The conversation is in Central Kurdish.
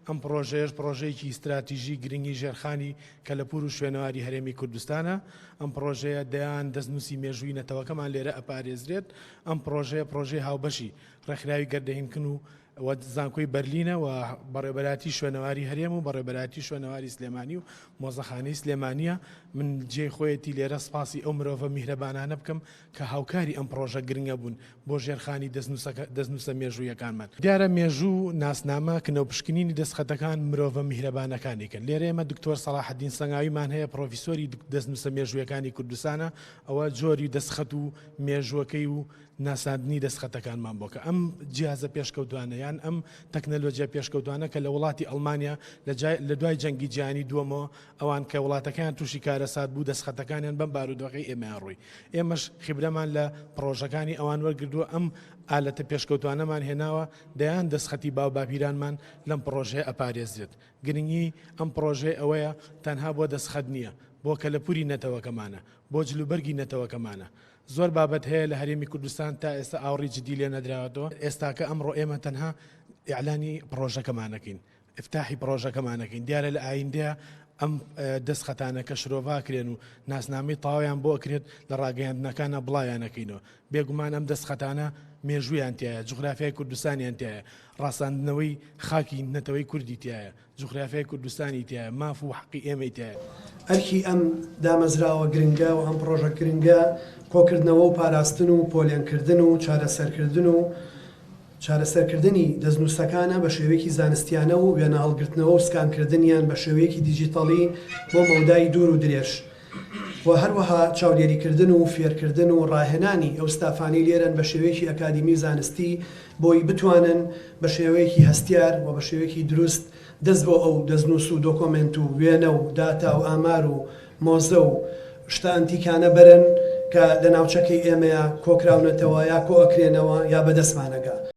ئەم پرۆژەیەش پرۆژەیەکی استراتیژی گرنگی ژێرخانی کەلەپور و شوێنەواری هەرێمی کوردستانە. ئەم پرۆژەیە دەیان دەستنووسی مێژووی نەتەوەکەمان لێرە ئەپارێزرێت. ئەم پرۆژەیە هاوبەشی ڕێکخراوی گەردەهێنکردن و زانکۆی بەرلینە و بەڕێبەراتی شوێنەواری هەرێم و بەڕێبەراتی شوێنەواری سلێمانی و مۆزەخانەی سلێمانیە. من جێ خۆیەتی لێرە سپاسی ئەو مرۆڤە میهرەبانانە بکەم کە هاوکاری ئەم پرۆژە گرنگە بوون بۆ ژێرخانی دەستنووسە مێژوویەکانمان. دیارە مێژوو ناسنامە کنەوپشکنینی دەستخەتەکان مرۆڤە میهرەبانەکانێکن. لێرە ئێمە دکتۆر سەلاحەدین سەنگاویمان هەیە، پرۆفیسۆری دەستنووسە مێژوویەکانی کوردستانە. ئەوە جۆری دەستخەت و مێژووەکەی و ناساندنی دەستخەتەکانمان بۆکە ئەم جیازە پێشکەوتوانە یان ئەم تەکنەلۆجیا پێشکەوتوانە کە لە وڵاتی ئەڵمانیا لە دوای جەنگی جیهانی دووەمەوە ئەوان کە وڵاتەکان تووشی کارەسات بوو دەستخەتەکانیان بەم بارودۆخەی ئێمەیان ڕووی. ئێمەش خیبرەمان لە پرۆژەکانی ئەوان وەرگردووە، ئەم ئالەتە پێشکەوتوانەمان هێناوە، دەیان دەستخەتی باوباپیرانمان لەم پرۆژەیە ئەپارێزرێت. گرنگی ئەم پرۆژەیە ئەوەیە تەنها بۆ دەستخەت نییە، بۆ کەلەپوری نەتەوەکەمانە، بۆ جلوبەرگی نەتەوەکەمانە. زۆر بابەت هەیە لە هەرێمی کوردستان تا ئێستا ئاوڕی جدی لێ نەدراوەتەوە. ئێستاکە ئەمڕۆ ئێمە تەنها ئیعلانی پرۆژەکەمانەکەین، ئفتاحی پرۆژەکەمانەکەین. دیارە لە ئایندەیە ئەم دەستخەتانە کە شرۆڤاکرێن و ناسنامەی تاوایان بۆ ئەکرێت لە ڕاگەیاندنەکانە بڵایانەکەینەوە. بێگومان ئەم دەستخەتانە مێژوویان تایە، جوغرافیای کوردستانیان تایە، ڕاستاندنەوەی خاکی نەتەوەی کوردی تایە، جوغرافیای کوردستانی تایە، ماف و حەقی ئێمەی تایە. ئەرکی ئەم دامەزراوە گرنگە و ئەم پرۆژە گرنگە کۆکردنەوە و پاراستن و پۆلیانکردن و چارەسەرکردنی دەستنووسەکانە بە شێوەیەکی زانستیانە و وێنە هەڵگرتنەوە و سکانکردنیان بە شێوەیەکی دیجیتەڵی بۆ مەودای دوور و درێژ و هەروەها چاودێریکردن و فێرکردن و ڕاهێنانی ئەو ستافانی لێرن بە شێوەیەکی ئەکادیمی زانستی بۆی بتوانن بە شێوەیەکی هەستیار و بە شێوەیەکی دروست دەست بۆ ئەو دەستنووس و دۆکۆمنت و وێنە و داتا و ئامار و مۆزە و شتە ئەنتیکانە بەرن کە لە ناوچەکەی ئێمەیە کۆکراونەتەوە یا کۆ ئەکرێنەوە یا بەدەستمانەگا.